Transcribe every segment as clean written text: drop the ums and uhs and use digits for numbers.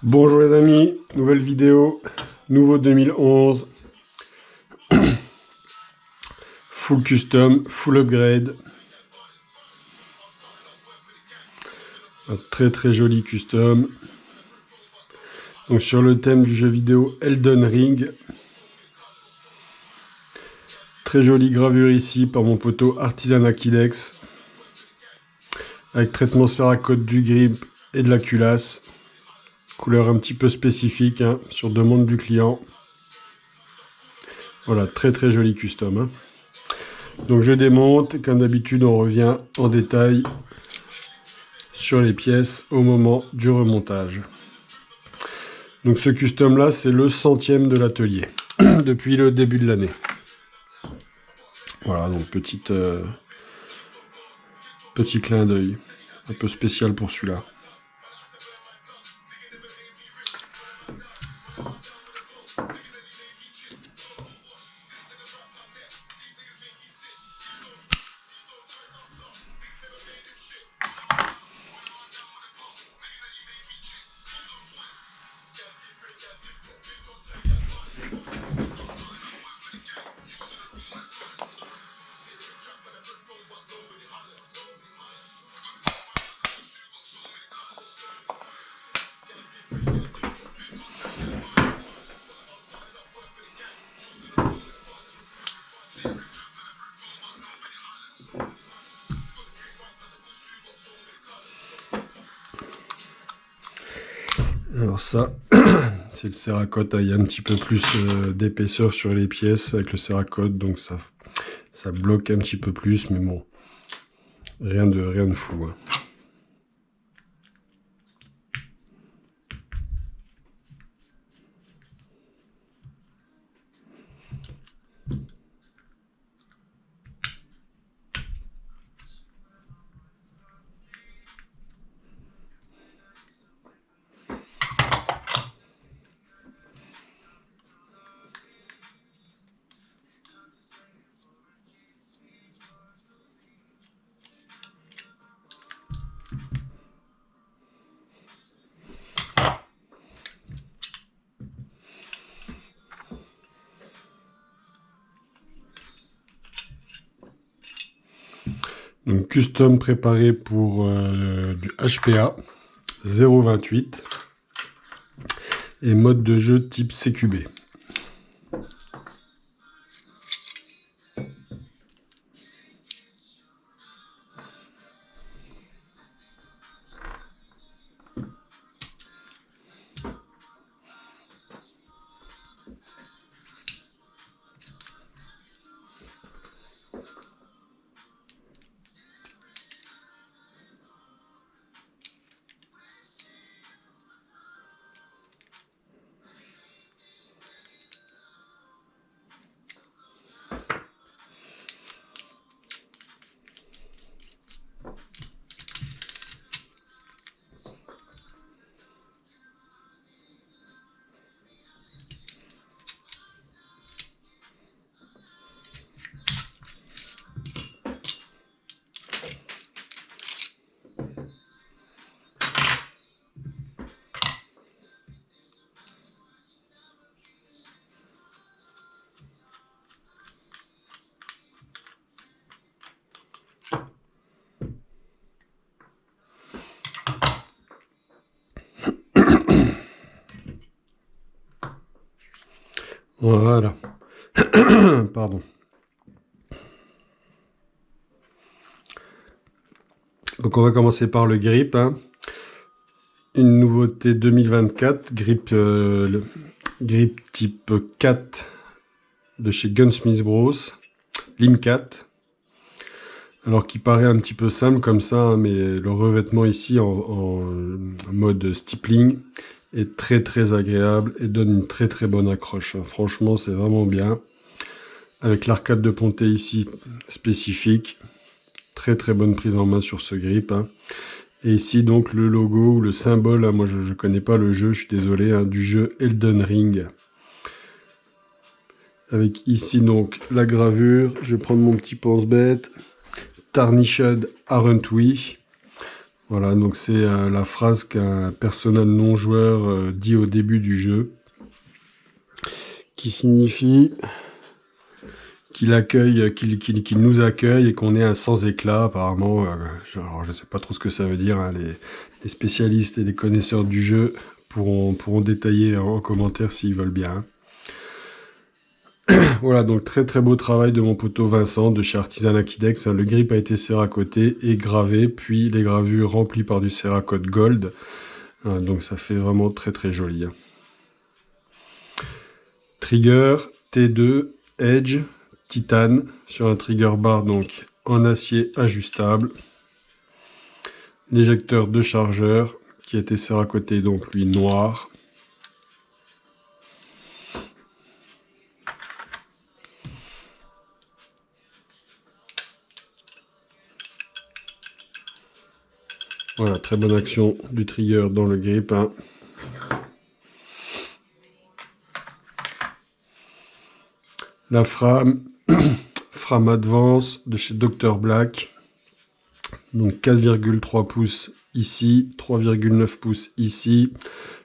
Bonjour les amis, nouvelle vidéo, nouveau 2011, full custom, full upgrade, un très joli custom, donc sur le thème du jeu vidéo Elden Ring, très jolie gravure ici par mon poteau Artisanat Kidex, avec traitement céracode du grip et de la culasse, couleur un petit peu spécifique hein, sur demande du client. Voilà, très joli custom. Hein. Donc je démonte, et comme d'habitude on revient en détail sur les pièces au moment du remontage. Donc ce custom là c'est le 100e de l'atelier depuis le début de l'année. Voilà, donc petit clin d'œil un peu spécial pour celui-là. Alors ça, c'est le céracode, il y a un petit peu plus d'épaisseur sur les pièces avec le céracode, donc ça bloque un petit peu plus, mais bon, rien de fou. Hein. Donc custom préparé pour du HPA 0.28 et mode de jeu type CQB. Voilà. Pardon. Donc on va commencer par le grip. Hein. Une nouveauté 2024, grip, le grip type 4 de chez Gunsmith Bros. Lim4. Alors qui paraît un petit peu simple comme ça, hein, mais le revêtement ici en mode stippling est très agréable et donne une très bonne accroche. Hein. Franchement, c'est vraiment bien. Avec l'arcade de pontet ici spécifique. Très bonne prise en main sur ce grip. Hein. Et ici donc le logo ou le symbole, hein, moi je connais pas le jeu, je suis désolé, hein, du jeu Elden Ring. Avec ici donc la gravure, je vais prendre mon petit pense-bête. Tarnished Aren't We. Voilà, donc c'est la phrase qu'un personnage non joueur dit au début du jeu, qui signifie qu'il nous accueille et qu'on est un sans éclat, apparemment. Alors, je sais pas trop ce que ça veut dire, hein, les spécialistes et les connaisseurs du jeu pourront détailler en commentaire s'ils veulent bien. Voilà, donc très très beau travail de mon poteau Vincent de chez Artisanat Kidex. Le grip a été céracoté et gravé, puis les gravures remplies par du céracote gold. Donc ça fait vraiment très très joli. Trigger T2 Edge Titane sur un trigger bar donc en acier ajustable. L'éjecteur de chargeur qui a été céracoté donc lui noir. Voilà, très bonne action du trigger dans le grip. La frame, frame Advance de chez Dr Black. Donc 4,3 pouces ici, 3,9 pouces ici.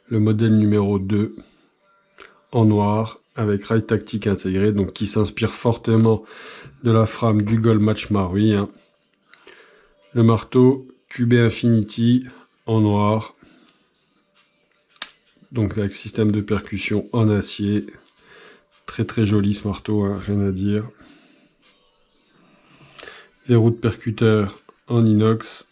Le modèle numéro 2 en noir avec rail tactique intégré, donc qui s'inspire fortement de la frame du Gold Match Marui. Le marteau QB Infinity en noir, donc avec système de percussion en acier. Très très joli ce marteau, rien à dire. Verrou de percuteur en inox.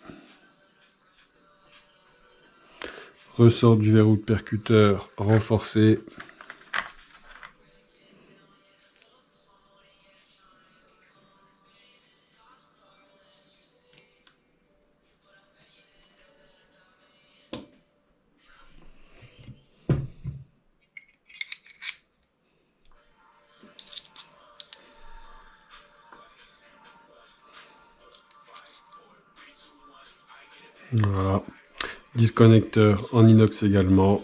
Ressort du verrou de percuteur renforcé. Voilà. Disconnecteur en inox également.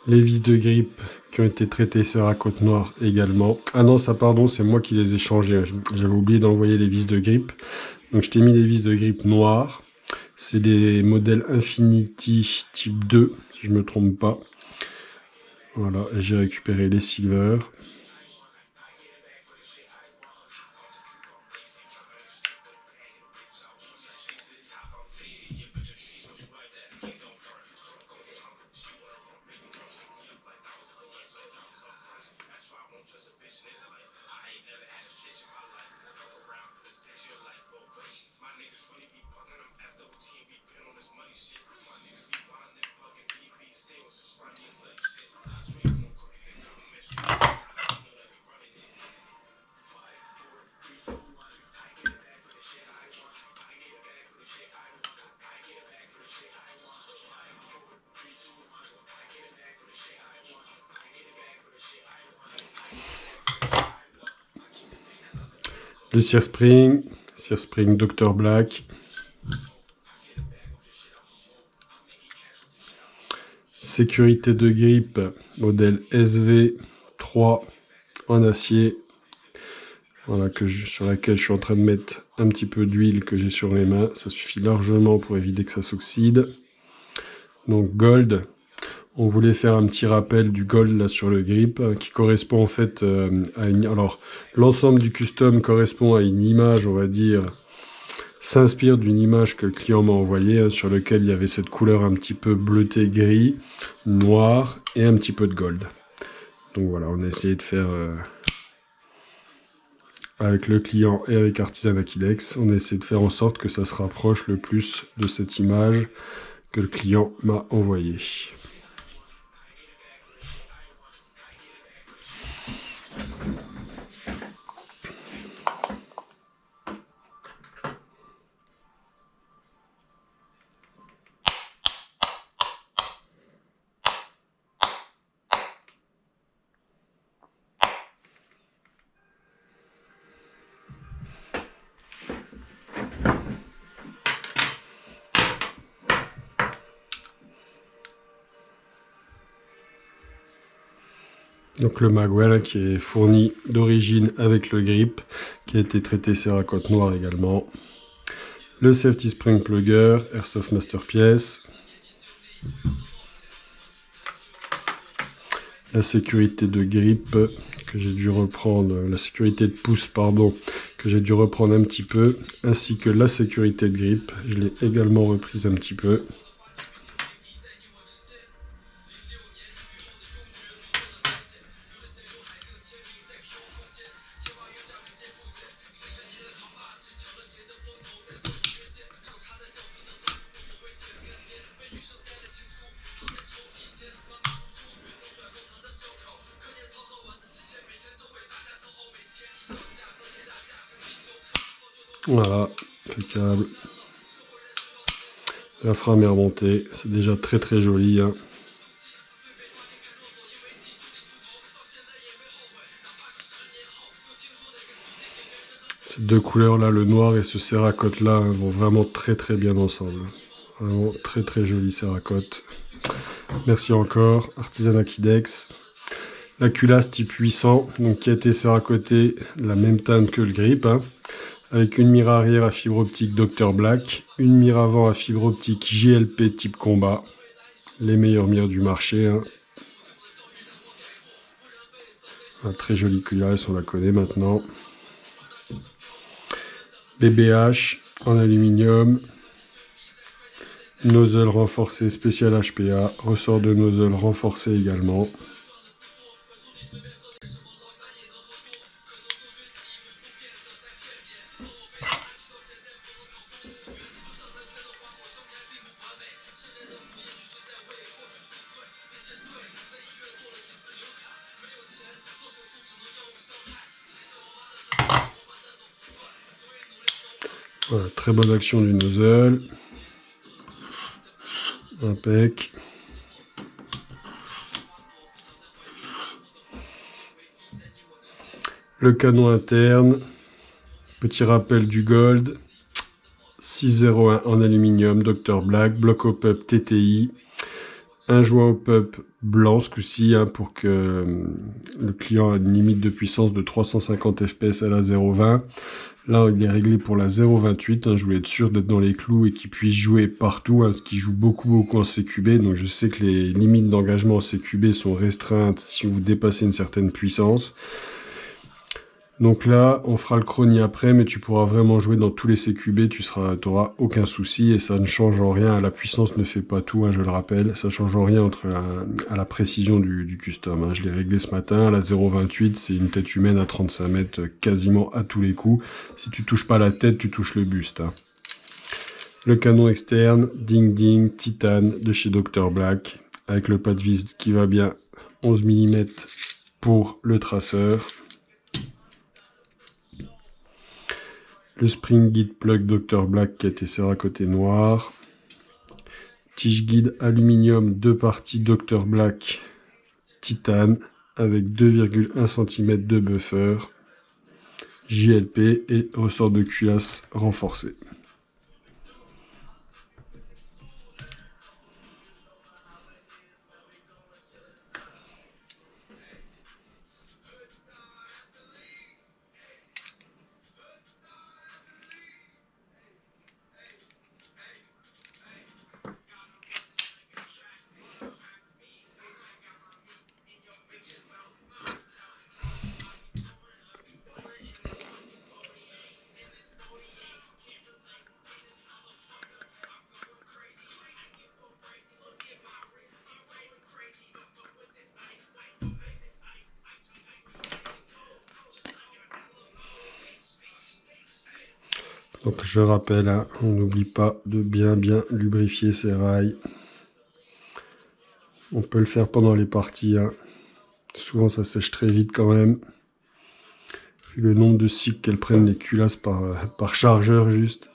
Les vis de grip qui ont été traitées céracote noire également. Ah non, ça pardon, c'est moi qui les ai changées. J'avais oublié d'envoyer les vis de grip. Donc je t'ai mis les vis de grip noires. C'est les modèles Infinity type 2, si je ne me trompe pas. Voilà, et j'ai récupéré les silver. Le Sear Spring Dr Black. Sécurité de grip, modèle SV3 en acier. Voilà, sur laquelle je suis en train de mettre un petit peu d'huile que j'ai sur les mains. Ça suffit largement pour éviter que ça s'oxyde. Donc gold. On voulait faire un petit rappel du gold là sur le grip qui correspond en fait à une... Alors, l'ensemble du custom correspond à une image, on va dire, s'inspire d'une image que le client m'a envoyée, sur lequel il y avait cette couleur un petit peu bleuté gris, noir et un petit peu de gold. Donc voilà, on a essayé de faire avec le client et avec Artisanat Kidex, on a essayé de faire en sorte que ça se rapproche le plus de cette image que le client m'a envoyée. Donc le magwell qui est fourni d'origine avec le grip, qui a été traité Cerakote noir également. Le safety spring plugger, Airsoft Masterpiece. La sécurité de grip que j'ai dû reprendre, la sécurité de pouce pardon, que j'ai dû reprendre un petit peu, ainsi que la sécurité de grip, je l'ai également reprise un petit peu. Voilà, impeccable. La frame est remontée, c'est déjà très très joli. Hein. Ces deux couleurs là, le noir et ce Cerakote là, hein, vont vraiment très très bien ensemble. Vraiment très très joli Cerakote. Merci encore, Artisanat Kidex. La culasse type 800, donc qui a été Cerakoté de la même teinte que le grip, hein, avec une mire arrière à fibre optique Dr Black, une mire avant à fibre optique JLP type combat, les meilleures mires du marché. Hein. Un très jolie culasse, on la connaît maintenant. BBH en aluminium, nozzle renforcé spécial HPA, ressort de nozzle renforcé également. Voilà, très bonne action du nozzle. Impec. Le canon interne. Petit rappel du gold. 601 en aluminium, Dr Black, bloc au pup TTI. Un joint au pup blanc ce coup-ci, hein, pour que le client ait une limite de puissance de 350 fps à la 0,20. Là, il est réglé pour la 0,28. Hein, je voulais être sûr d'être dans les clous et qu'il puisse jouer partout, hein, parce qu'il joue beaucoup en CQB. Donc je sais que les limites d'engagement en CQB sont restreintes si vous dépassez une certaine puissance. Donc là, on fera le chrony après, mais tu pourras vraiment jouer dans tous les CQB, tu n'auras aucun souci et ça ne change en rien. La puissance ne fait pas tout, hein, je le rappelle. Ça ne change en rien à la précision du custom. Hein. Je l'ai réglé ce matin, la 0,28, c'est une tête humaine à 35 mètres quasiment à tous les coups. Si tu touches pas la tête, tu touches le buste. Hein. Le canon externe, Ding Ding, Titane de chez Dr Black, avec le pas de vis qui va bien, 11 mm pour le traceur. Le spring guide plug Dr Black qui a été Cerakoté noir. Tige guide aluminium 2 parties Dr Black titane avec 2,1 cm de buffer. JLP et ressort de culasse renforcé. Donc je rappelle, hein, on n'oublie pas de bien lubrifier ses rails. On peut le faire pendant les parties. Hein. Souvent ça sèche très vite quand même. Vu le nombre de cycles qu'elles prennent les culasses par chargeur juste.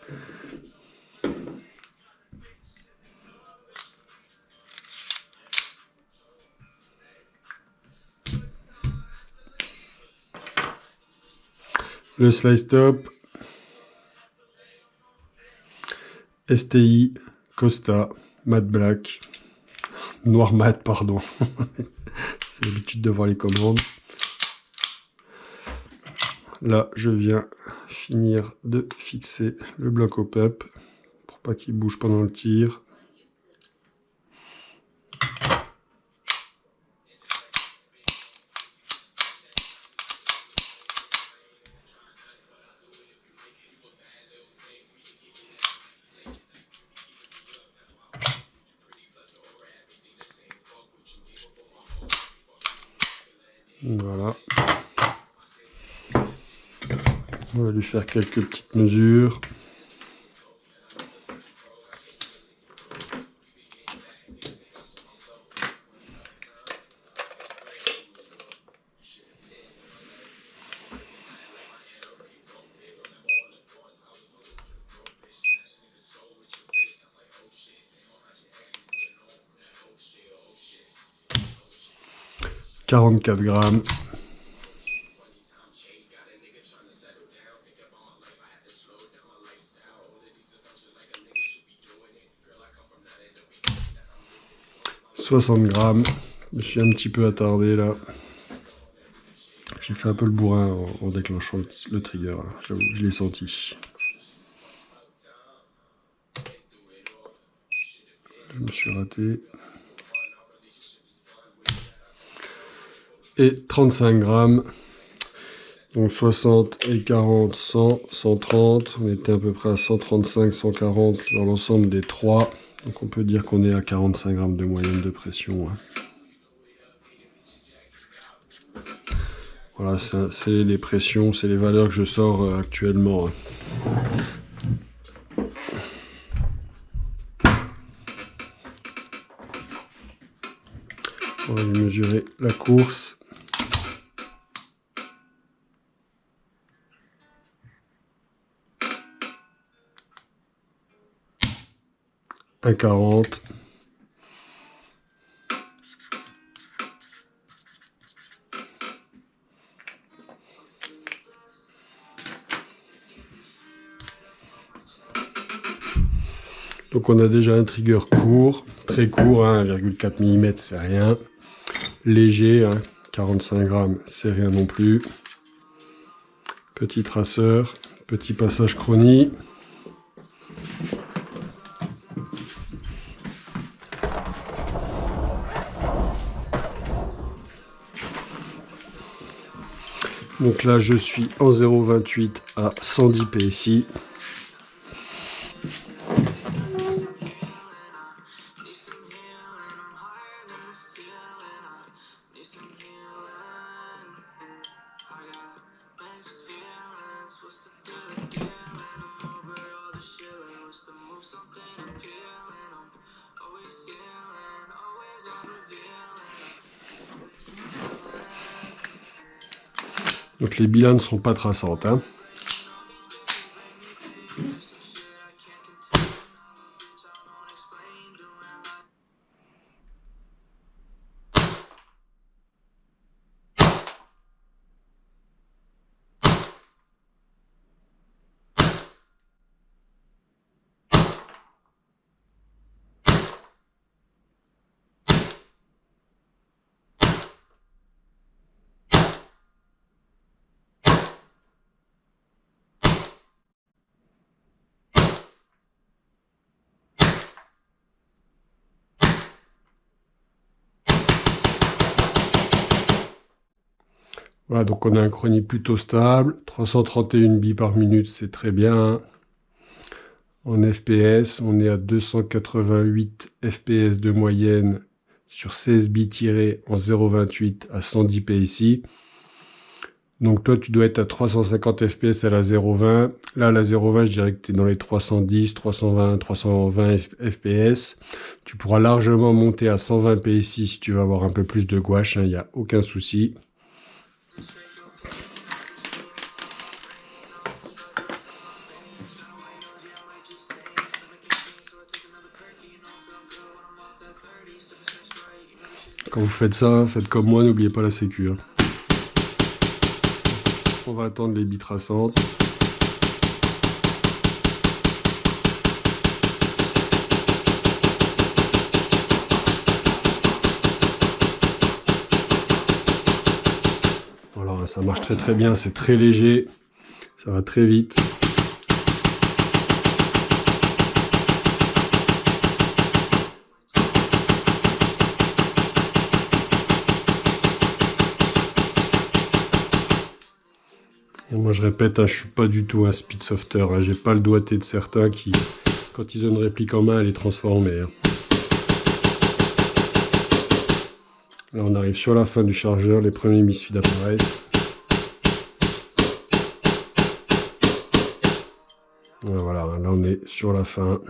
Le slice top. STI, Costa, Matte Black, Noir Mat, pardon. C'est l'habitude de voir les commandes. Là, je viens finir de fixer le bloc au pup pour pas qu'il bouge pendant le tir. Voilà. On va lui faire quelques petites mesures. « 44 grammes. « 60 grammes. Je me suis un petit peu attardé là. J'ai fait un peu le bourrin en déclenchant le trigger. J'avoue, je l'ai senti. Je me suis raté. Et 35 grammes. Donc 60 et 40, 100, 130. On était à peu près à 135, 140 dans l'ensemble des trois. Donc on peut dire qu'on est à 45 grammes de moyenne de pression. Voilà, c'est les pressions, c'est les valeurs que je sors actuellement. On va lui mesurer la course. « 1,40 ». Donc on a déjà un trigger court, très court, hein, 1,4 mm c'est rien. Léger, hein, 45 grammes c'est rien non plus. Petit traceur, petit passage chronie. Donc là je suis en 0,28 à 110 PSI. Donc les bilans ne sont pas traçantes, hein. Voilà, donc on a un chronie plutôt stable, 331 billes par minute, c'est très bien. En FPS, on est à 288 FPS de moyenne sur 16 billes tirées en 0,28 à 110 PSI. Donc toi, tu dois être à 350 FPS à la 0,20. Là, à la 0,20, je dirais que tu es dans les 310, 320, 320 FPS. Tu pourras largement monter à 120 PSI si tu veux avoir un peu plus de gouache, hein, il n'y a aucun souci. Quand vous faites ça, faites comme moi, n'oubliez pas la sécu. Hein. On va attendre les billes traçantes. ça marche très très bien, c'est très léger, ça va très vite. Et moi je répète, hein, je suis pas du tout un speedsofter, hein, j'ai pas le doigté de certains qui, quand ils ont une réplique en main, elle est transformée. Hein. Là on arrive sur la fin du chargeur, les premiers misfeeds apparaissent. Voilà, là on est sur la fin.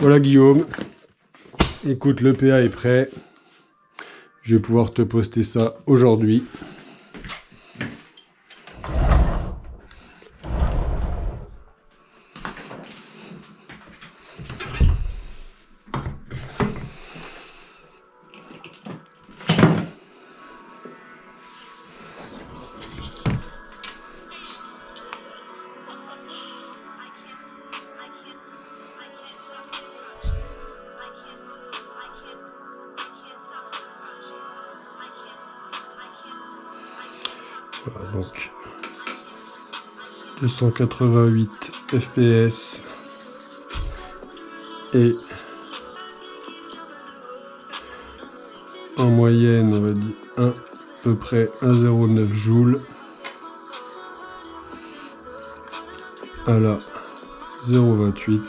Voilà Guillaume, écoute, le PA est prêt. Je vais pouvoir te poster ça aujourd'hui. Voilà, donc 288 fps et en moyenne on va dire à peu près 1,09 joules à la 0,28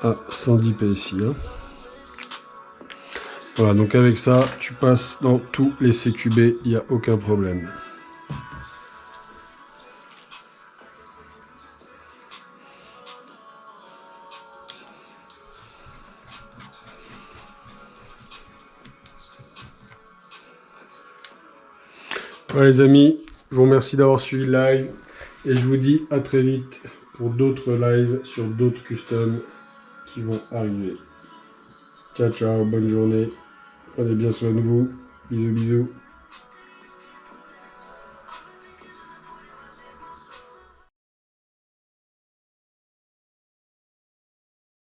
à 110 PSI. Hein. Voilà, donc avec ça, tu passes dans tous les CQB, il n'y a aucun problème. Voilà les amis, je vous remercie d'avoir suivi le live et je vous dis à très vite pour d'autres lives sur d'autres customs qui vont arriver. Ciao ciao, bonne journée, prenez bien soin de vous, bisous bisous.